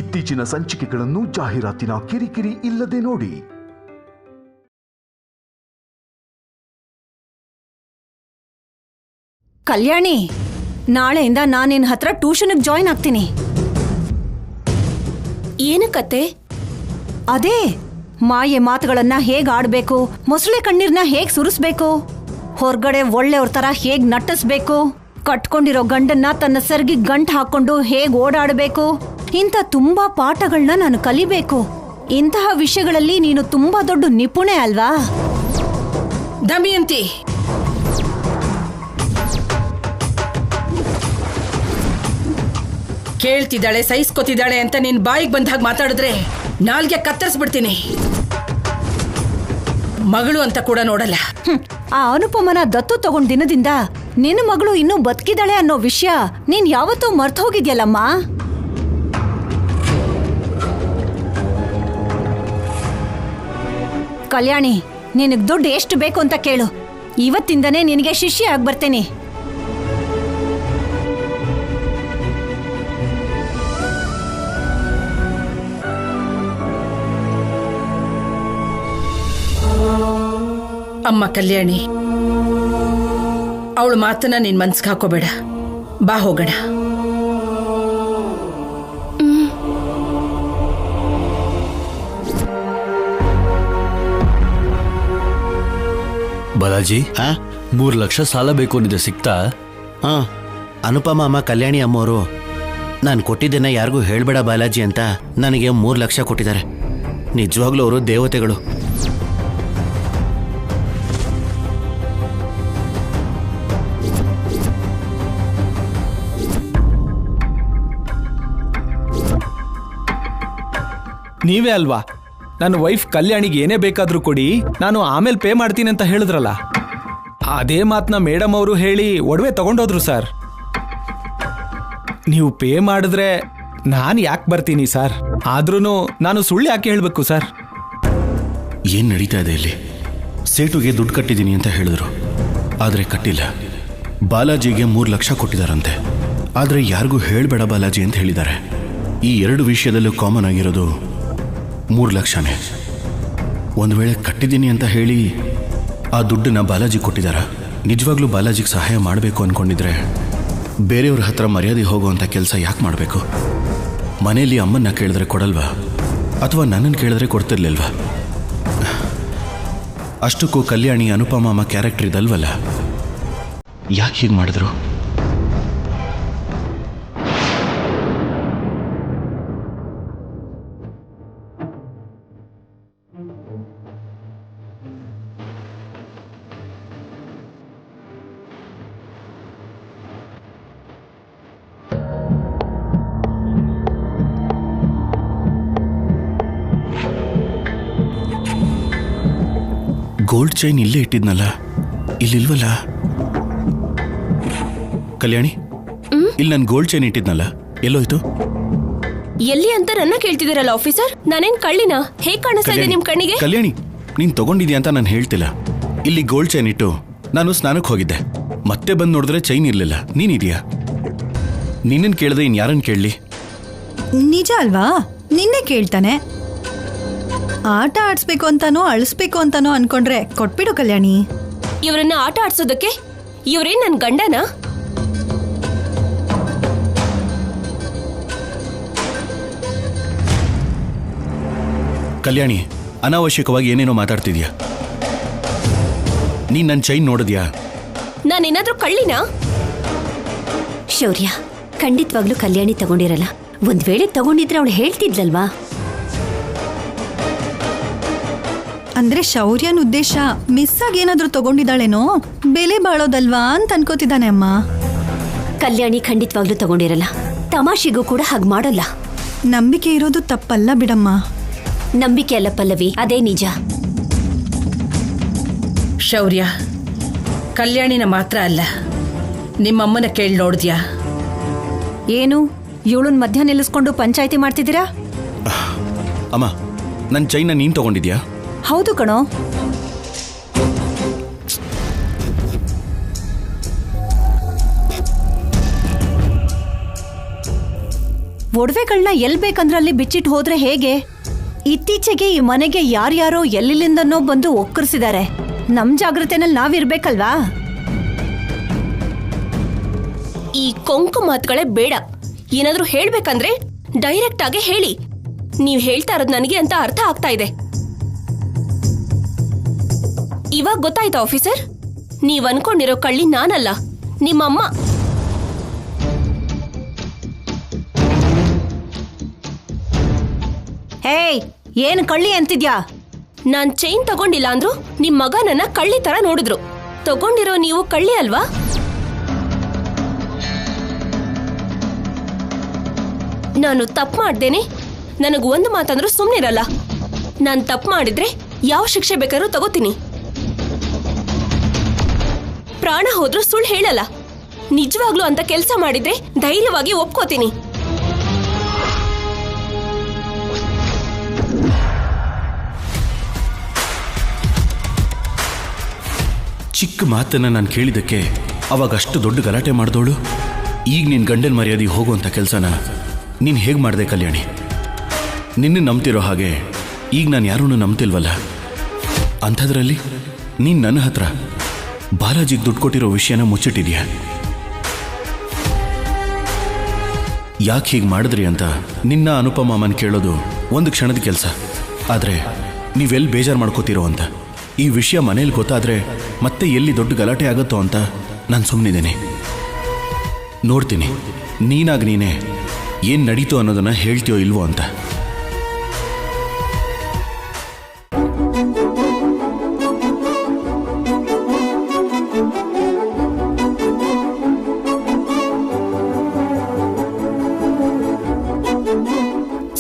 ಇತ್ತೀಚಿನ ಸಂಚಿಕೆಗಳನ್ನು ಜಾಹೀರಾತಿನ ಕಿರಿಕಿರಿ ಇಲ್ಲದೆ ನೋಡಿ. ಕಲ್ಯಾಣಿ, ನಾಳೆಯಿಂದ ನಾನು ನಿನ್ನ ಹತ್ರ ಟ್ಯೂಷನ್ಗೆ ಜಾಯಿನ್ ಆಗ್ತೀನಿ. ಏನಕ್ಕತ್ತೆ? ಅದೇ ಮಾಯೆ ಮಾತುಗಳನ್ನ ಹೇಗ್ ಆಡ್ಬೇಕು, ಮೊಸಳೆ ಕಣ್ಣೀರ್ನ ಹೇಗ್ ಸುರಿಸ್ಬೇಕು, ಹೊರಗಡೆ ಒಳ್ಳೆಯವ್ರ ತರ ಹೇಗ್ ನಟಿಸ್ಬೇಕು, ಕಟ್ಕೊಂಡಿರೋ ಗಂಡನ್ನ ತನ್ನ ಸೆರ್ಗಿ ಗಂಟ್ ಹಾಕೊಂಡು ಹೇಗ್ ಓಡಾಡಬೇಕು, ಇಂಥ ತುಂಬಾ ಪಾಠಗಳನ್ನ ನಾನು ಕಲಿಬೇಕು. ಇಂತಹ ವಿಷಯಗಳಲ್ಲಿ ನೀನು ತುಂಬಾ ದೊಡ್ಡ ನಿಪುಣೆ ಅಲ್ವಾ? ದಮಯಂತಿ, ಕೇಳ್ತಿದ್ದಾಳೆ, ಸಹಿಸ್ಕೊತಿದ್ದಾಳೆ ಅಂತ ನಿನ್ ಬಾಯಿಗೆ ಬಂದಾಗ ಮಾತಾಡಿದ್ರೆ ನಾಲ್ಗೆ ಕತ್ತರಿಸ್ಬಿಡ್ತೀನಿ. ಮಗಳು ಅಂತ ಕೂಡ ನೋಡಲ್ಲ. ಆ ಅನುಪಮನ ದತ್ತು ತಗೊಂಡ್ ದಿನದಿಂದ ನಿನ್ನ ಮಗಳು ಇನ್ನೂ ಬದುಕಿದಾಳೆ ಅನ್ನೋ ವಿಷಯ ನೀನ್ ಯಾವತ್ತೂ ಮರ್ತು ಹೋಗಿದ್ಯಲ್ಲಮ್ಮ. ಕಲ್ಯಾಣಿ, ನಿನಗ್ ದುಡ್ಡು ಎಷ್ಟು ಬೇಕು ಅಂತ ಕೇಳು, ಇವತ್ತಿಂದನೇ ನಿನಗೆ ಶಿಷ್ಯ ಆಗಿ ಬರ್ತೇನೆ. ಅಮ್ಮ ಕಲ್ಯಾಣಿ, ಅವಳ ಮಾತನ್ನ ನಿನ್ ಮನ್ಸ್ಗೆ ಹಾಕೋಬೇಡ. ಬಾ ಹೋಗೋಣ. ಬಾಲಾಜಿ, 3 ಲಕ್ಷ ಸಾಲ ಬೇಕು ಅಂದಿದೆ, ಸಿಕ್ತಾ? ಅನುಪಮ ಅಮ್ಮ, ಕಲ್ಯಾಣಿ ಅಮ್ಮವರು ನಾನು ಕೊಟ್ಟಿದ್ದೇನೆ ಯಾರಿಗೂ ಹೇಳ್ಬೇಡ ಬಾಲಾಜಿ ಅಂತ ನನಗೆ 3 ಲಕ್ಷ ಕೊಟ್ಟಿದ್ದಾರೆ. ನಿಜವಾಗ್ಲೂ ಅವರು ದೇವತೆಗಳು. ನೀವೇ ಅಲ್ವಾ ನನ್ನ ವೈಫ್ ಕಲ್ಯಾಣಿಗೆ ಏನೇ ಬೇಕಾದ್ರೂ ಕೊಡಿ, ನಾನು ಆಮೇಲೆ ಪೇ ಮಾಡ್ತೀನಿ ಅಂತ ಹೇಳಿದ್ರಲ್ಲ. ಅದೇ ಮಾತನ್ನ ಮೇಡಮ್ ಅವರು ಹೇಳಿ ಒಡವೆ ತಗೊಂಡೋದ್ರು ಸರ್. ನೀವು ಪೇ ಮಾಡಿದ್ರೆ ನಾನು ಯಾಕೆ ಬರ್ತೀನಿ ಸರ್? ಆದ್ರೂ ನಾನು ಸುಳ್ಳು ಯಾಕೆ ಹೇಳಬೇಕು ಸರ್? ಏನು ನಡೀತಾ ಇದೆ ಇಲ್ಲಿ? ಸೇಟುಗೆ ದುಡ್ಡು ಕಟ್ಟಿದ್ದೀನಿ ಅಂತ ಹೇಳಿದ್ರು, ಆದರೆ ಕಟ್ಟಿಲ್ಲ. ಬಾಲಾಜಿಗೆ 3 ಲಕ್ಷ ಕೊಟ್ಟಿದ್ದಾರಂತೆ, ಆದರೆ ಯಾರಿಗೂ ಹೇಳಬೇಡ ಬಾಲಾಜಿ ಅಂತ ಹೇಳಿದ್ದಾರೆ. ಈ 2 ವಿಷಯದಲ್ಲೂ ಕಾಮನ್ ಆಗಿರೋದು 3 ಲಕ್ಷನೇ. ಒಂದು ವೇಳೆ ಕಟ್ಟಿದ್ದೀನಿ ಅಂತ ಹೇಳಿ ಆ ದುಡ್ಡನ್ನ ಬಾಲಾಜಿ ಕೊಟ್ಟಿದ್ದಾರ? ನಿಜವಾಗ್ಲೂ ಬಾಲಾಜಿಗೆ ಸಹಾಯ ಮಾಡಬೇಕು ಅಂದ್ಕೊಂಡಿದ್ರೆ ಬೇರೆಯವ್ರ ಹತ್ರ ಮರ್ಯಾದೆ ಹೋಗುವಂಥ ಕೆಲಸ ಯಾಕೆ ಮಾಡಬೇಕು? ಮನೆಯಲ್ಲಿ ಅಮ್ಮನ್ನ ಕೇಳಿದ್ರೆ ಕೊಡಲ್ವಾ? ಅಥವಾ ನನ್ನನ್ನು ಕೇಳಿದ್ರೆ ಕೊಡ್ತಿರ್ಲಿಲ್ವಾ? ಅಷ್ಟಕ್ಕೂ ಕಲ್ಯಾಣಿ ಅನುಪಮ ಅಮ್ಮ ಕ್ಯಾರೆಕ್ಟರ್ ಇದಲ್ವಲ್ಲ, ಯಾಕೆ ಹೀಗೆ ಮಾಡಿದ್ರು? ಗೋಲ್ಡ್ ಚೈನ್ ಇಲ್ಲೇ ಇಟ್ಟಿದ್ನಲ್ಲ, ಇಲ್ಲಿಲ್ವಲ್ಲ? ಕಲ್ಯಾಣಿ, ಇಲ್ಲಿ ನಾನು ಗೋಲ್ಡ್ ಚೈನ್ ಇಟ್ಟಿದ್ನಲ್ಲ, ಎಲ್ಲೋಯ್ತು? ಎಲ್ಲಿ ಅಂತ ನನ್ನ ಕೇಳ್ತಿದ್ದೀರಲ್ಲ ಆಫೀಸರ್? ನಾನೇನ್ ಕಳ್ಳಿನ? ಹೇಗ್ ಕಾಣಿಸ್ತಾ ಇದೆ ನಿಮ್ ಕಣ್ಣಿಗೆ? ಕಲ್ಯಾಣಿ, ನೀನ್ ತಗೊಂಡಿದ್ಯಾ ಅಂತ ನಾನು ಹೇಳ್ತಿಲ್ಲ. ಇಲ್ಲಿ ಗೋಲ್ಡ್ ಚೈನ್ ಇಟ್ಟು ನಾನು ಸ್ನಾನಕ್ಕೆ ಹೋಗಿದ್ದೆ, ಮತ್ತೆ ಬಂದು ನೋಡಿದ್ರೆ ಚೈನ್ ಇರ್ಲಿಲ್ಲ. ನೀನಿದ್ಯಾ? ನಿನ್ನನ್ ಕೇಳಿದ್ರೆ ಇನ್ ಯಾರನ್ನ ಕೇಳಲಿ? ನಿಜ ಅಲ್ವಾ? ನಿನ್ನೆ ಕೇಳ್ತಾನೆ. ಆಟ ಆಡಿಸ್ಬೇಕು ಅಂತಾನೋ ಅಳಿಸ್ಬೇಕು ಅಂತಾನೋ ಅನ್ಕೊಂಡ್ರೆ ಕೊಟ್ಬಿಡು ಕಲ್ಯಾಣಿ. ಇವರನ್ನ ಆಟ ಆಡ್ಸೋದಕ್ಕೆ ಇವರೇನ್ ನನ್ ಗಂಡನ? ಕಲ್ಯಾಣಿ, ಅನಾವಶ್ಯಕವಾಗಿ ಏನೇನೋ ಮಾತಾಡ್ತಿದ್ಯಾ. ನೀನ್ ನನ್ನ ಚೈನ್ ನೋಡಿದ್ಯಾ? ನಾನೇನಾದ್ರೂ ಕಳ್ಳಿನ? ಶೌರ್ಯ, ಖಂಡಿತವಾಗ್ಲೂ ಕಲ್ಯಾಣಿ ತಗೊಂಡಿರಲ್ಲ. ಒಂದ್ ವೇಳೆ ತಗೊಂಡಿದ್ರೆ ಅವಳು ಹೇಳ್ತಿದ್ಲಲ್ವಾ? ಅಂದ್ರೆ ಶೌರ್ಯನ ಉದ್ದೇಶ ಮಿಸ್ ಆಗಿ ಏನಾದ್ರೂ ತಗೊಂಡಿದ್ದಾಳೇನೋ, ಬೆಲೆ ಬಾಳೋದಲ್ವಾ ಅಂತ ಅನ್ಕೋತಿದ್ದಾನೆ ಅಮ್ಮ. ಕಲ್ಯಾಣಿ ಖಂಡಿತವಾಗ್ಲೂ ತಗೊಂಡಿರಲ್ಲ. ತಮಾಷೆಗೂ ಕೂಡ ಹಾಗೆ ಮಾಡಲ್ಲ. ನಂಬಿಕೆ ಇರೋದು ತಪ್ಪಲ್ಲ ಬಿಡಮ್ಮ. ನಂಬಿಕೆ ಅಲ್ಲ ಪಲ್ಲವಿ, ಅದೇ ನಿಜ. ಶೌರ್ಯ, ಕಲ್ಯಾಣಿನ ಮಾತ್ರ ಅಲ್ಲ, ನಿಮ್ಮಮ್ಮನ ಕೇಳಿ ನೋಡಿದ್ಯಾ? ಏನು ಇವಳನ್ ಮಧ್ಯ ನಿಲ್ಲಿಸ್ಕೊಂಡು ಪಂಚಾಯಿತಿ ಮಾಡ್ತಿದ್ದೀರಾ? ಅಮ್ಮ, ನನ್ನ ಚೈನ್ನ ನೀನ್ ತಗೊಂಡಿದ್ಯಾ? ಹೌದು ಕಣೋ. ಒಡವೆಗಳನ್ನ ಎಲ್ ಬೇಕಂದ್ರಲ್ಲಿ ಬಿಚ್ಚಿಟ್ಟು ಹೋದ್ರೆ ಹೇಗೆ? ಇತ್ತೀಚೆಗೆ ಈ ಮನೆಗೆ ಯಾರ್ಯಾರೋ ಎಲ್ಲಿಂದನೋ ಬಂದು ಒಕ್ಕರ್ಸಿದ್ದಾರೆ. ನಮ್ ಜಾಗ್ರತೆನಲ್ಲಿ ನಾವಿರ್ಬೇಕಲ್ವಾ? ಈ ಕೊಂಕು ಮಾತುಗಳೇ ಬೇಡ. ಏನಾದ್ರೂ ಹೇಳ್ಬೇಕಂದ್ರೆ ಡೈರೆಕ್ಟ್ ಆಗಿ ಹೇಳಿ. ನೀವ್ ಹೇಳ್ತಾ ಇರೋದು ನನಗೆ ಅಂತ ಅರ್ಥ ಆಗ್ತಾ ಇದೆ. ಇವಾಗ ಗೊತ್ತಾಯ್ತಾ ಆಫೀಸರ್? ನೀವ್ ಅನ್ಕೊಂಡಿರೋ ಕಳ್ಳಿ ನಾನಲ್ಲ, ನಿಮ್ಮಮ್ಮ. ಹೇಯ್, ಏನ್ ಕಳ್ಳಿ ಅಂತಿದ್ಯಾ? ನಾನ್ ಚೈನ್ ತಗೊಂಡಿಲ್ಲ ಅಂದ್ರು ನಿಮ್ ಮಗ ನನ್ನ ಕಳ್ಳಿ ತರ ನೋಡಿದ್ರು. ತಗೊಂಡಿರೋ ನೀವು ಕಳ್ಳಿ ಅಲ್ವಾ? ನಾನು ತಪ್ಪು ಮಾಡ್ದೇನೆ ನನಗ್ ಒಂದು ಮಾತಂದ್ರೂ ಸುಮ್ನಿರಲ್ಲ. ನಾನ್ ತಪ್ಪು ಮಾಡಿದ್ರೆ ಯಾವ ಶಿಕ್ಷೆ ಬೇಕಾದ್ರೂ ತಗೋತೀನಿ. ಪ್ರಾಣ ಹೋದ್ರೂ ಸುಳ್ಳು ಹೇಳಲ್ಲ. ನಿಜವಾಗ್ಲೂ ಅಂತ ಕೆಲಸ ಮಾಡಿದ್ರೆ ಧೈರ್ಯವಾಗಿ ಒಪ್ಕೋತೀನಿ. ಚಿಕ್ಕ ಮಾತನ್ನ ನಾನು ಕೇಳಿದ್ದಕ್ಕೆ ಅವಾಗ ಅಷ್ಟು ದೊಡ್ಡ ಗಲಾಟೆ ಮಾಡಿದವಳು ಈಗ ನಿನ್ನ ಗಂಡನ ಮರ್ಯಾದೆ ಹೋಗುವಂಥ ಕೆಲಸನ ನೀನು ಹೇಗೆ ಮಾಡಿದೆ ಕಲ್ಯಾಣಿ? ನಿನ್ನೆ ನಂಬ್ತಿರೋ ಹಾಗೆ ಈಗ ನಾನು ಯಾರೂ ನಂಬ್ತಿಲ್ವಲ್ಲ. ಅಂಥದ್ರಲ್ಲಿ ನೀನು ನನ್ನ ಹತ್ರ ಬಾಲಾಜಿಗೆ ದುಡ್ಡು ಕೊಟ್ಟಿರೋ ವಿಷಯನ ಮುಚ್ಚಿಟ್ಟಿದ್ಯಾ. ಯಾಕೆ ಹೀಗೆ ಮಾಡಿದ್ರಿ ಅಂತ ನಿನ್ನ ಅನುಪಮಮ್ಮನ ಕೇಳೋದು ಒಂದು ಕ್ಷಣದ ಕೆಲಸ. ಆದರೆ ನೀವೆಲ್ಲಿ ಬೇಜಾರು ಮಾಡ್ಕೋತೀರೋ ಅಂತ, ಈ ವಿಷಯ ಮನೇಲಿ ಗೊತ್ತಾದರೆ ಮತ್ತೆ ಎಲ್ಲಿ ದೊಡ್ಡ ಗಲಾಟೆ ಆಗುತ್ತೋ ಅಂತ ನಾನು ಸುಮ್ಮನಿದ್ದೇನೆ. ನೋಡ್ತೀನಿ ನೀನಾಗ ನೀನೇ ಏನು ನಡೀತೋ ಅನ್ನೋದನ್ನು ಹೇಳ್ತೀಯೋ ಇಲ್ವೋ ಅಂತ.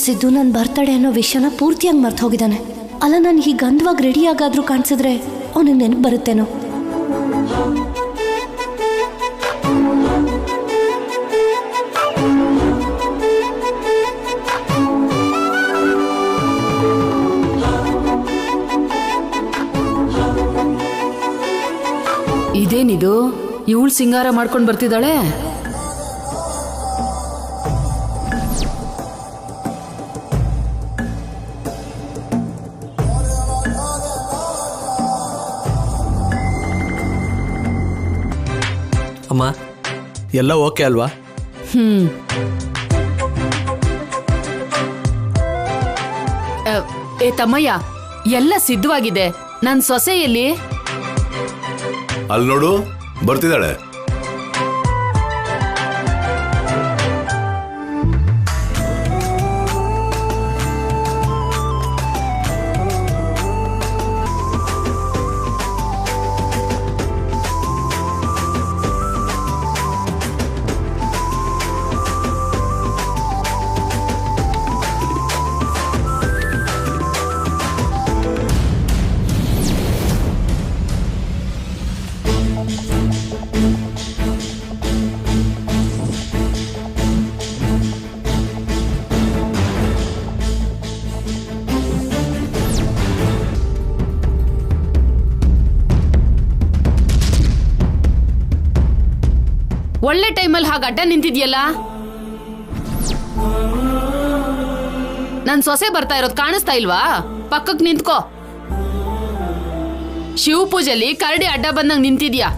ಸಿದ್ದು ನನ್ನ ಬರ್ತಡೇ ಅನ್ನೋ ವಿಷಯನ ಪೂರ್ತಿಯಾಗಿ ಮರ್ತು ಹೋಗಿದ್ದಾನೆ. ಅಲ್ಲ, ನಾನು ಹೀಗೆ ಗಂಧವಾಗಿ ರೆಡಿ ಆಗಾದ್ರೂ ಕಾಣಿಸಿದ್ರೆ ಅವನಿಗೆ ನೆನಪು ಬರುತ್ತೇನೋ. ಇದೇನಿದು, ಇವಳು ಸಿಂಗಾರ ಮಾಡ್ಕೊಂಡು ಬರ್ತಿದ್ದಾಳೆ. ಅಮ್ಮ, ಎಲ್ಲ ಓಕೆ ಅಲ್ವಾ? ಏ ತಮ್ಮಯ್ಯ, ಎಲ್ಲ ಸಿದ್ಧವಾಗಿದೆ. ನನ್ನ ಸೊಸೆ ಎಲ್ಲಿ? ಅಲ್ಲಿ ನೋಡು, ಬರ್ತಿದ್ದಾಳೆ. ಒಳ್ಳೆ ಟೈಮಲ್ಲಿ ಹಾಗೆ ಅಡ್ಡ ನಿಂತಿದ್ಯಲ್ಲ. ನನ್ ಸೊಸೆ ಬರ್ತಾ ಇರೋದು ಕಾಣಿಸ್ತಾ ಇಲ್ವಾ? ಪಕ್ಕಕ್ಕೆ ನಿಂತ್ಕೋ. ಶಿವ ಪೂಜೆಲಿ ಕರಡಿ ಅಡ್ಡ ಬಂದಂಗ್ ನಿಂತಿದ್ಯಾ.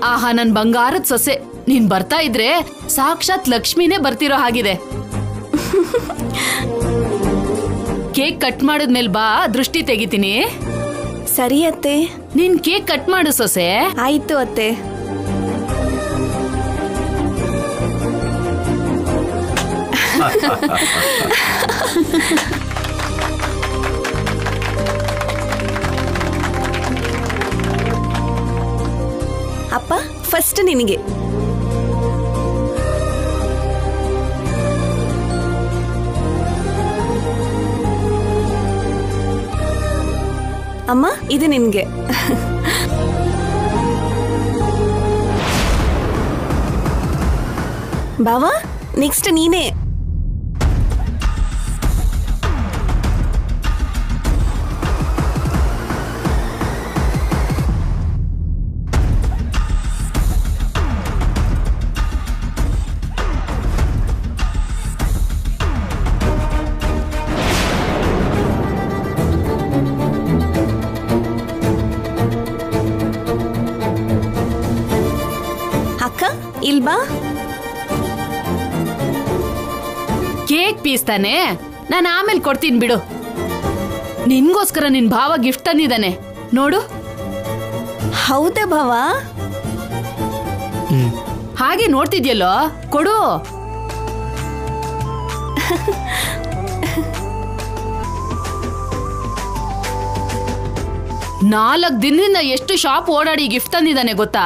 ಆಹಾ, ನನ್ ಬಂಗಾರದ ಸೊಸೆ, ನೀನ್ ಬರ್ತಾ ಇದ್ರೆ ಸಾಕ್ಷಾತ್ ಲಕ್ಷ್ಮಿನೇ ಬರ್ತಿರೋ ಹಾಗಿದೆ. ಕೇಕ್ ಕಟ್ ಮಾಡಿದ್ಮೇಲೆ ಬಾ, ದೃಷ್ಟಿ ತೆಗಿತೀನಿ. ಸರಿ ಅತ್ತೆ. ನೀನ್ ಕೇಕ್ ಕಟ್ ಮಾಡು ಸೊಸೆ. ಆಯ್ತು ಅತ್ತೆ. ಅಪ್ಪ, ಫಸ್ಟ್ ನಿನಗೆ. ಅಮ್ಮ ಇದು ನಿನ್ಗೆ. ಬಾವಾ ನೆಕ್ಸ್ಟ್ ನೀನೇ. ಅಕ್ಕ ಇಲ್ಬಾ. ಕೇಕ್ ಪೀಸ್ ತಾನೆ, ನಾನು ಆಮೇಲೆ ಕೊಡ್ತೀನಿ ಬಿಡು. ನಿನ್ಗೋಸ್ಕರ ನಿನ್ ಭಾವ ಗಿಫ್ಟ್ ತಂದಿದ್ದಾನೆ ನೋಡು. ಹೌದಾ ಭಾವ? ಹಾಗೆ ನೋಡ್ತಿದ್ಯಲ್ಲೋ, ಕೊಡು. ನಾಲ್ಕು ದಿನದಿಂದ ಎಷ್ಟು ಶಾಪ್ ಓಡಾಡಿ ಗಿಫ್ಟ್ ತಂದಿದ್ದಾನೆ ಗೊತ್ತಾ?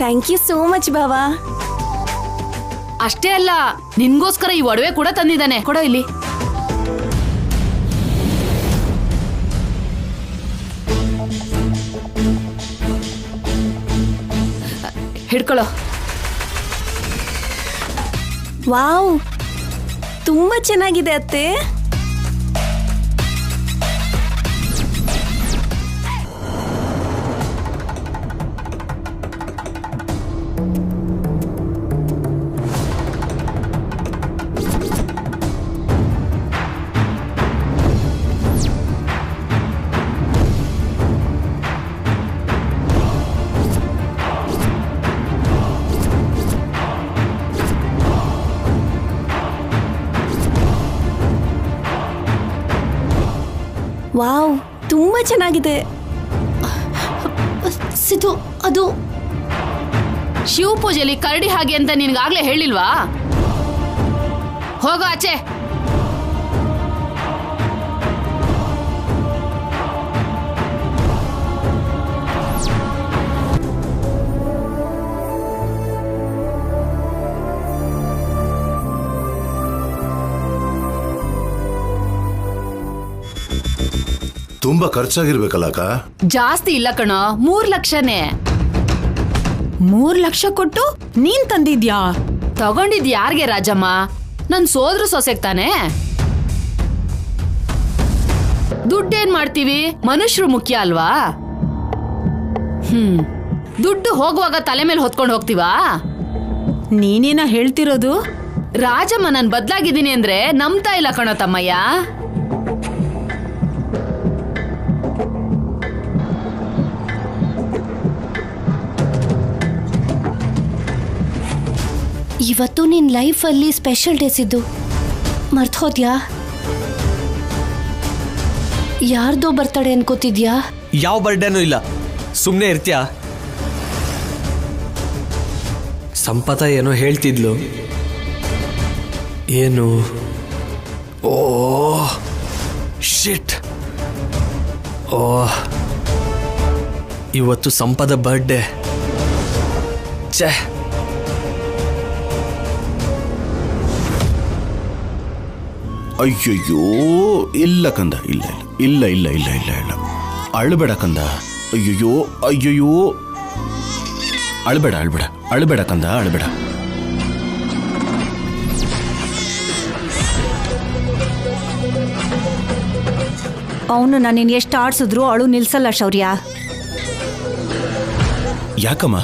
ಥ್ಯಾಂಕ್ ಯು ಸೋ ಮಚ್ ಬಾವಾ. ಅಷ್ಟೇ ಅಲ್ಲ, ನಿನ್ಗೋಸ್ಕರ ಈ ಒಡವೆ ಕೂಡ ತಂದಿದ್ದಾನೆ. ಕೊಡೋ ಇಲ್ಲಿ. ಹಿಡ್ಕೊಳ್ಳೋ. ವಾವ್, ತುಂಬಾ ಚೆನ್ನಾಗಿದೆ ಅತ್ತೆ. ವಾವ್, ತುಂಬಾ ಚೆನ್ನಾಗಿದೆ. ಸಿದ್ದು, ಅದು ಶಿವ ಪೂಜೆಲಿ ಕರಡಿ ಹಾಗೆ ಅಂತ ನಿನ್ಗಾಗ್ಲೇ ಹೇಳಿಲ್ವಾ? ಹೋಗೋ ಆಚೆ. ತುಂಬಾ ಖರ್ಚಾಗಿರ್ಬೇಕಲ್ಲ ಅಕ್ಕ? ಜಾಸ್ತಿ ಇಲ್ಲ ಕಣೋ, 3 ಲಕ್ಷನೇ. 3 ಲಕ್ಷ ಕೊಟ್ಟು ನೀನ್ ತಂದಿದ್ಯಾ? ತಗೊಂಡಿದ್ ಯಾರ್ಗೆ ರಾಜಮ್ಮ? ನನ್ ಸೋದ್ರ ಸೊಸೆಗ್ ತಾನೆ. ದುಡ್ಡೇನ್ ಮಾಡ್ತೀವಿ, ಮನುಷ್ಯರು ಮುಖ್ಯ ಅಲ್ವಾ? ದುಡ್ಡು ಹೋಗುವಾಗ ತಲೆ ಮೇಲೆ ಹೊತ್ಕೊಂಡು ಹೋಗ್ತೀವಾ? ನೀನೇನ ಹೇಳ್ತಿರೋದು? ರಾಜಮ್ಮ ನಾನ್ ಬದ್ಲಾಗಿದ್ದೀನಿ ಅಂದ್ರೆ ನಂಬ್ತಾ ಇಲ್ಲ ಕಣೋ ತಮ್ಮಯ್ಯ. ಇವತ್ತು ನಿನ್ ಲೈಫಲ್ಲಿ ಸ್ಪೆಷಲ್ ಡೇಸ್ ಇದ್ದು ಮರ್ತೋದ್ಯಾ? ಯಾರ್ದೋ ಬರ್ತಡೆ ಅನ್ಕೋತಿದ್ಯಾ? ಯಾವ ಬರ್ಡೇನೂ ಇಲ್ಲ, ಸುಮ್ಮನೆ ಇರ್ತೀಯಾ? ಸಂಪತ ಏನೋ ಹೇಳ್ತಿದ್ಲು. ಏನು? ಓ ಶಿಟ್. ಓ, ಇವತ್ತು ಸಂಪದ ಬರ್ಡೇ. ಛೇ, ಅಯ್ಯಯ್ಯೋ, ಇಲ್ಲ ಕಂದ, ಇಲ್ಲ ಇಲ್ಲ ಇಲ್ಲ ಇಲ್ಲ ಇಲ್ಲ ಇಲ್ಲ, ಅಳಬೇಡ ಕಂದ. ಅಯ್ಯಯ್ಯೋ ಅಯ್ಯಯ್ಯೋ, ಅಳಬೇಡ ಅಳಬೇಡ ಅಳಬೇಡ ಕಂದ, ಅಳಬೇಡ. ಅವನು ನಾನು ಎಷ್ಟು ಆಡ್ಸಿದ್ರು ಅಳು ನಿಲ್ಸಲ್ಲ ಶೌರ್ಯ. ಯಾಕಮ್ಮ?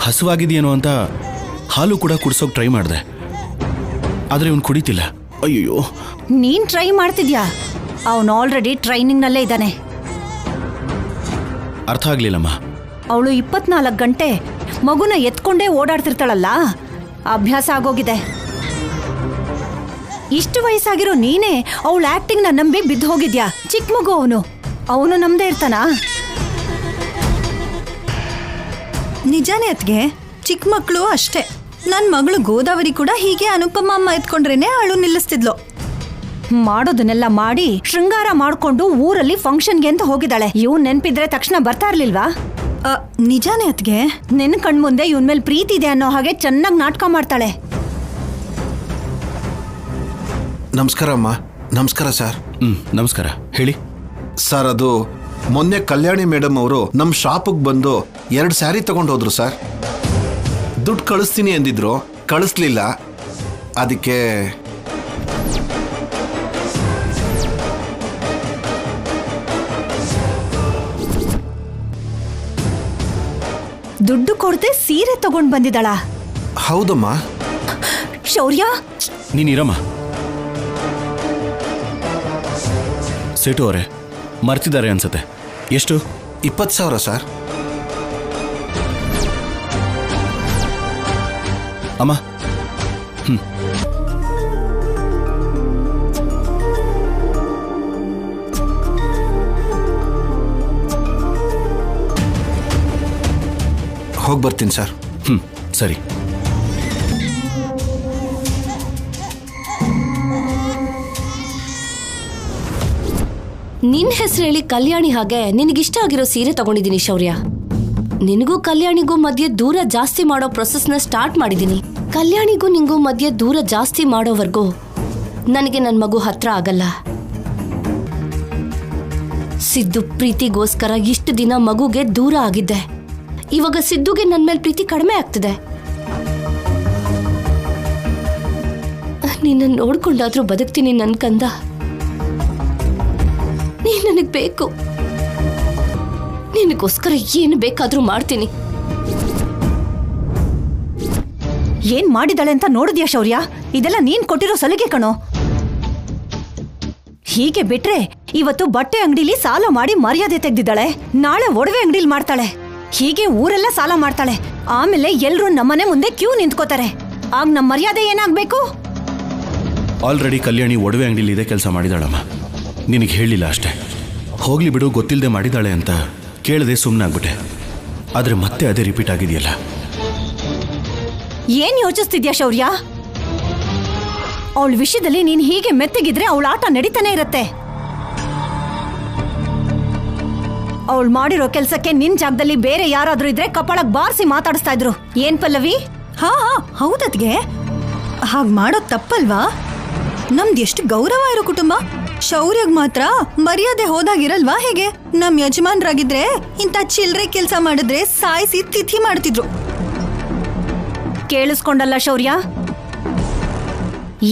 ಹಸುವಾಗಿದೆಯೇನೋ ಅಂತ ಹಾಲು ಕೂಡ ಕುಡ್ಸೋಕೆ ಟ್ರೈ ಮಾಡಿದೆ, ಆದರೆ ಇವನು ಕುಡಿತಿಲ್ಲ. ಅಯ್ಯೋ, ನೀನ್ ಟ್ರೈ ಮಾಡ್ತಿದ್ಯಾ? ಅವನು ಆಲ್ರೆಡಿ ಟ್ರೈನಿಂಗ್ ನಲ್ಲೇ ಇದ್ದಾನೆ. ಅರ್ಥ ಆಗ್ಲಿಲ್ಲಮ್ಮ. ಅವಳು 24 ಗಂಟೆ ಮಗುನ ಎತ್ಕೊಂಡೇ ಓಡಾಡ್ತಿರ್ತಾಳಲ್ಲ, ಅಭ್ಯಾಸ ಆಗೋಗಿದೆ. ಇಷ್ಟು ವಯಸ್ಸಾಗಿರೋ ನೀನೇ ಅವಳ ಆಕ್ಟಿಂಗ್ ನ ನಂಬಿ ಬಿದ್ದು ಹೋಗಿದ್ಯಾ? ಚಿಕ್ಕ ಮಗು ಅವನು ನಮ್ದೇ ಇರ್ತಾನಾ? ನಿಜಾನೇ ಅತ್ಗೆ, ಚಿಕ್ಕ ಮಕ್ಕಳು ಅಷ್ಟೇ. ನನ್ನ ಮಗಳು ಗೋದಾವರಿ ಕೂಡ ಹೀಗೆ ಅನುಪಮ ಅಮ್ಮ ಎತ್ಕೊಂಡ್ರೇನೆ ಅಳು ನಿಲ್ಲಿಸ್ತಿದ್ಲು. ಮಾಡೋದನ್ನೆಲ್ಲ ಮಾಡಿ ಶೃಂಗಾರ ಮಾಡ್ಕೊಂಡು ಊರಲ್ಲಿ ಫಂಕ್ಷನ್ಗೆ ಅಂತ ಹೋಗಿದ್ದಾಳೆ. ಇವ್ನ್ ನೆನ್ಪಿದ್ರೆ ತಕ್ಷಣ ಬರ್ತಾ ಇರ್ಲಿಲ್ವಾ? ನಿಜಾನೇ ಅತ್ಗೆ, ನಿನ್ನ ಕಣ್ಮುಂದೆ ಇವನ್ ಮೇಲೆ ಪ್ರೀತಿ ಇದೆ ಅನ್ನೋ ಹಾಗೆ ಚೆನ್ನಾಗಿ ನಾಟಕ ಮಾಡ್ತಾಳೆ. ನಮಸ್ಕಾರ ಅಮ್ಮ. ನಮಸ್ಕಾರ ಸರ್. ನಮಸ್ಕಾರ, ಹೇಳಿ. ಸರ್, ಅದು ಮೊನ್ನೆ ಕಲ್ಯಾಣಿ ಮೇಡಮ್ ಅವರು ನಮ್ಮ ಶಾಪಿಗೆ ಬಂದು 2 ಸ್ಯಾರಿ ತಗೊಂಡು ಹೋದ್ರು ಸರ್. ದುಡ್ಡು ಕಳಿಸ್ತೀನಿ ಎಂದಿದ್ರು, ಕಳಿಸ್ಲಿಲ್ಲ. ಅದಕ್ಕೆ ದುಡ್ಡು ಕೊಡದೆ ಸೀರೆ ತಗೊಂಡ್ ಬಂದಿದ್ದಾಳ? ಹೌದಮ್ಮ. ಶೌರ್ಯ, ನೀನಿರಮ್ಮ. ಸೇಟು ಅವರೇ, ಮರ್ತಿದ್ದಾರೆ ಅನ್ಸತ್ತೆ. ಎಷ್ಟು? 20,000 ಸರ್. ಅಮ್ಮ. ಹೋಗಿ ಬರ್ತೀನಿ ಸರ್. ಸರಿ. ನಿನ್ ಹೆಸರು ಹೇಳಿ ಕಲ್ಯಾಣಿ ಹಾಗೆ ನಿನಗಿಷ್ಟ ಆಗಿರೋ ಸೀರೆ ತಗೊಂಡಿದ್ದೀನಿ ಶೌರ್ಯ. ನಿನಗೂ ಕಲ್ಯಾಣಿಗೂ ಮಧ್ಯೆ ದೂರ ಜಾಸ್ತಿ ಮಾಡೋ ಪ್ರೊಸೆಸ್ನ ಸ್ಟಾರ್ಟ್ ಮಾಡಿದ್ದೀನಿ. ಕಲ್ಯಾಣಿಗೂ ನಿಂಗೂ ಮಧ್ಯೆ ದೂರ ಜಾಸ್ತಿ ಮಾಡೋವರೆಗೂ ನನಗೆ ನನ್ನ ಮಗು ಹತ್ರ ಆಗಲ್ಲ. ಸಿದ್ದು ಪ್ರೀತಿಗೋಸ್ಕರ ಇಷ್ಟು ದಿನ ಮಗುಗೆ ದೂರ ಆಗಿದ್ದೆ. ಇವಾಗ ಸಿದ್ದುಗೆ ನನ್ನ ಮೇಲೆ ಪ್ರೀತಿ ಕಡಿಮೆ ಆಗ್ತಿದೆ. ನಿನ್ನ ನೋಡ್ಕೊಂಡಾದ್ರೂ ಬದುಕ್ತೀನಿ ನನ್ ಕಂದ. ನೀನ್ ನನಗ್ ಬೇಕು. ನಿನಗೋಸ್ಕರ ಏನು ಬೇಕಾದ್ರೂ ಮಾಡ್ತೀನಿ. ಏನ್ ಮಾಡಿದಾಳೆ ಅಂತ ನೋಡಿದ್ಯಾ ಶೌರ್ಯ? ಇದೆಲ್ಲ ನೀನ್ ಕೊಟ್ಟಿರೋ ಸಲಿಗೆ ಕಣೋ. ಹೀಗೆ ಬಿಟ್ರೆ ಇವತ್ತು ಬಟ್ಟೆ ಅಂಗಡಿಲಿ ಸಾಲ ಮಾಡಿ ಮರ್ಯಾದೆ ತೆಗ್ದಿದ್ದಾಳೆ, ನಾಳೆ ಒಡವೆ ಅಂಗಡಿಲಿ ಮಾಡ್ತಾಳೆ, ಹೀಗೆ ಊರೆಲ್ಲ ಸಾಲ ಮಾಡ್ತಾಳೆ. ಆಮೇಲೆ ಎಲ್ರೂ ನಮ್ಮನೆ ಮುಂದೆ ಕ್ಯೂ ನಿಂತ್ಕೋತಾರೆ. ಆಗ ನಮ್ಮ ಮರ್ಯಾದೆ ಏನಾಗ್ಬೇಕು? ಆಲ್ರೆಡಿ ಕಲ್ಯಾಣಿ ಒಡವೆ ಅಂಗಡಿಲಿ ಇದೇ ಕೆಲಸ ಮಾಡಿದಾಳಮ್ಮ. ನಿನಗೆ ಹೇಳಿಲ್ಲ ಅಷ್ಟೇ. ಹೋಗ್ಲಿ ಬಿಡು, ಗೊತ್ತಿಲ್ಲದೆ ಮಾಡಿದಾಳೆ ಅಂತ ಕೇಳದೆ ಸುಮ್ಮನಾಗ್ಬಿಟ್ಟೆ. ಆದರೆ ಮತ್ತೆ ಅದೇ ರಿಪೀಟ್ ಆಗಿದೆಯಲ್ಲ. ಏನ್ ಯೋಚಿಸ್ತಿದ್ಯಾ ಶೌರ್ಯ? ಅವಳ ವಿಷಯದಲ್ಲಿ ನೀನ್ ಹೀಗೆ ಮೆತ್ತಗಿದ್ರೆ ಅವಳ ಆಟ ನಡೀತಾನೆ ಇರತ್ತೆ. ಅವಳು ಮಾಡಿರೋ ಕೆಲ್ಸಕ್ಕೆ ನಿನ್ ಜಾಗದಲ್ಲಿ ಬೇರೆ ಯಾರಾದ್ರೂ ಇದ್ರೆ ಕಪಾಳಕ್ ಬಾರಿಸಿ ಮಾತಾಡಿಸ್ತಾ ಇದ್ರು. ಏನ್ ಪಲ್ಲವಿ? ಹಾ ಹೌದದ್ಗೆ, ಹಾಗ್ ಮಾಡೋದ್ ತಪ್ಪಲ್ವಾ? ನಮ್ದು ಎಷ್ಟು ಗೌರವ ಇರೋ ಕುಟುಂಬ. ಶೌರ್ಯಗ್ ಮಾತ್ರ ಮರ್ಯಾದೆ ಹೋದಾಗಿರಲ್ವಾ ಹೇಗೆ? ನಮ್ ಯಜಮಾನ್ರಾಗಿದ್ರೆ ಇಂಥ ಚಿಲ್ರೆ ಕೆಲ್ಸ ಮಾಡಿದ್ರೆ ಸಾಯಿಸಿ ತಿಥಿ ಮಾಡ್ತಿದ್ರು. ಕೇಳಿಸ್ಕೊಂಡಲ್ಲ ಶೌರ್ಯ?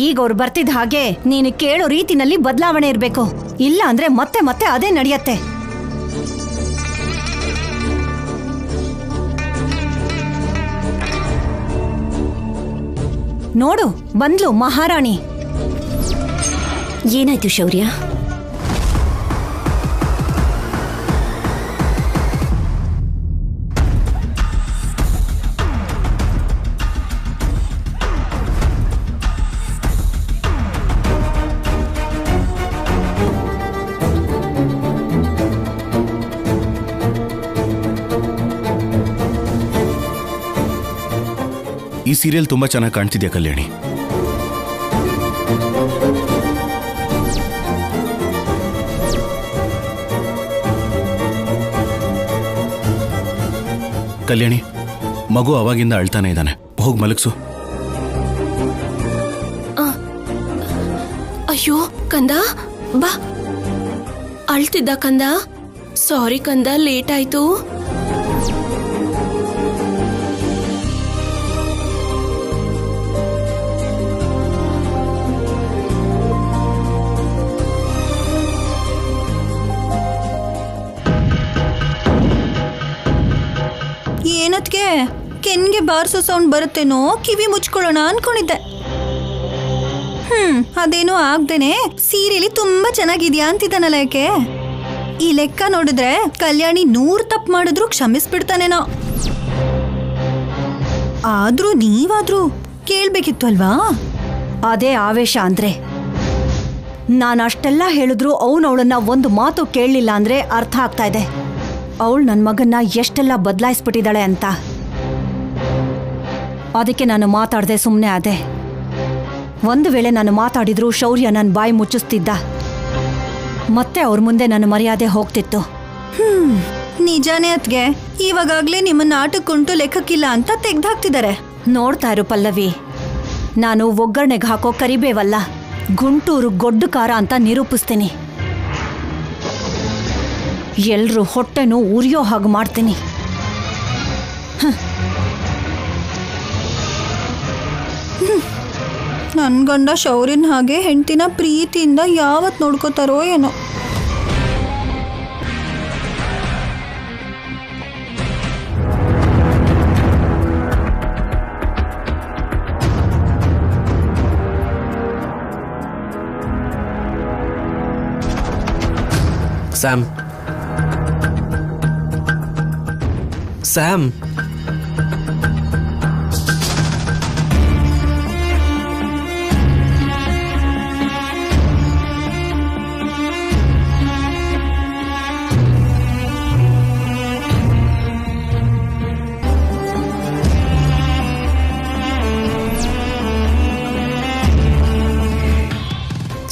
ಈಗ ಅವ್ರು ಬರ್ತಿದ್ದ ಹಾಗೆ ನೀನು ಕೇಳೋ ರೀತಿನಲ್ಲಿ ಬದಲಾವಣೆ ಇರ್ಬೇಕು. ಇಲ್ಲ ಅಂದ್ರೆ ಮತ್ತೆ ಮತ್ತೆ ಅದೇ ನಡೆಯತ್ತೆ. ನೋಡು, ಬಂದ್ಲು ಮಹಾರಾಣಿ. ಏನಾಯ್ತು ಶೌರ್ಯ? ಈ ಸೀರಿಯಲ್ ತುಂಬಾ ಚೆನ್ನಾಗಿ ಕಾಣ್ತಿದ್ಯಾ ಕಲ್ಯಾಣಿ. ಕಲ್ಯಾಣಿ, ಮಗು ಅವಾಗಿಂದ ಅಳ್ತಾನೆ ಇದ್ದಾನೆ, ಹೋಗಿ ಮಲಗಿಸು. ಅಯ್ಯೋ ಕಂದ, ಬಾ. ಅಳ್ತಿದ್ದ ಕಂದ? ಸಾರಿ ಕಂದ, ಲೇಟ್ ಆಯ್ತು. ಏನತ್ಗೆ ಕೆನ್ಗೆ ಬಾರ್ಸೋ ಸೌಂಡ್ ಬರುತ್ತೇನೋ ಕಿವಿ ಮುಚ್ಕೊಳ್ಳೋಣ ಅನ್ಕೊಂಡಿದ್ದೆ. ಅದೇನೋ ಆಗ್ದೇನೆ ಸೀರೆಲಿ ತುಂಬಾ ಚೆನ್ನಾಗಿದ್ಯಾ ಅಂತಿದ್ದಾನಲ್ಲ. ಯಾಕೆ? ಈ ಲೆಕ್ಕ ನೋಡಿದ್ರೆ ಕಲ್ಯಾಣಿ 100 ತಪ್ಪು ಮಾಡಿದ್ರು ಕ್ಷಮಿಸ್ಬಿಡ್ತಾನೇನೋ. ಆದ್ರೂ ನೀವಾದ್ರೂ ಕೇಳ್ಬೇಕಿತ್ತು ಅಲ್ವಾ? ಅದೇ ಆವೇಶ ಅಂದ್ರೆ. ನಾನು ಅಷ್ಟೆಲ್ಲ ಹೇಳಿದ್ರು ಅವಳನ್ನ ಒಂದು ಮಾತು ಕೇಳಲಿಲ್ಲ ಅಂದ್ರೆ ಅರ್ಥ ಆಗ್ತಾ ಇದೆ ಅವಳು ನನ್ನ ಮಗನ್ನ ಎಷ್ಟೆಲ್ಲ ಬದಲಾಯಿಸ್ಬಿಟ್ಟಿದ್ದಾಳೆ ಅಂತ. ಅದಕ್ಕೆ ನಾನು ಮಾತಾಡದೆ ಸುಮ್ಮನೆ ಆದೆ. ಒಂದು ವೇಳೆ ನಾನು ಮಾತಾಡಿದ್ರು ಶೌರ್ಯ ನನ್ನ ಬಾಯಿ ಮುಚ್ಚಿಸ್ತಿದ್ದ, ಮತ್ತೆ ಅವ್ರ ಮುಂದೆ ನನ್ನ ಮರ್ಯಾದೆ ಹೋಗ್ತಿತ್ತು. ನಿಜಾನೇ ಅತ್ಗೆ, ಇವಾಗಲೇ ನಿಮ್ಮನ್ನ ಆಟಕ್ಕುಂಟು ಲೆಕ್ಕಕ್ಕಿಲ್ಲ ಅಂತ ತೆಗ್ದಾಕ್ತಿದ್ದಾರೆ. ನೋಡ್ತಾ ಇರು ಪಲ್ಲವಿ, ನಾನು ಒಗ್ಗರಣೆಗೆ ಹಾಕೋ ಕರಿಬೇವಲ್ಲ, ಗುಂಟೂರು ಗೊಡ್ಡು ಖಾರ ಅಂತ ನಿರೂಪಿಸ್ತೀನಿ. ಎಲ್ರೂ ಹೊಟ್ಟೆನೂ ಉರಿಯೋ ಹಾಗೆ ಮಾಡ್ತೀನಿ. ನನ್ ಗಂಡ ಶೌರ್ಯನ್ ಹಾಗೆ ಹೆಂಡತಿನ ಪ್ರೀತಿಯಿಂದ ಯಾವತ್ ನೋಡ್ಕೋತಾರೋ ಏನೋ. ಸ್ಯಾಮ್, ಸ್ಯಾಮ್,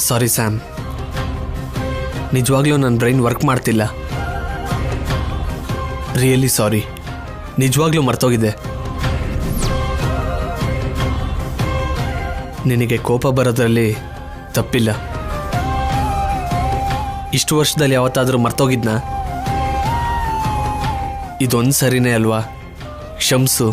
ಸಾರಿ ಸ್ಯಾಮ್, ನಿಜವಾಗ್ಲೂ ನನ್ನ ಬ್ರೈನ್ ವರ್ಕ್ ಮಾಡ್ತಿಲ್ಲ. ರಿಯಲಿ ಸಾರಿ, ನಿಜವಾಗ್ಲೂ ಮರ್ತೋಗಿದೆ. ನಿನಗೆ ಕೋಪ ಬರೋದ್ರಲ್ಲಿ ತಪ್ಪಿಲ್ಲ. ಇಷ್ಟು ವರ್ಷದಲ್ಲಿ ಯಾವತ್ತಾದರೂ ಮರ್ತೋಗಿದ್ನಾ? ಇದೊಂದು ಸರಿನೇ ಅಲ್ವಾ? ಕ್ಷಮಿಸು.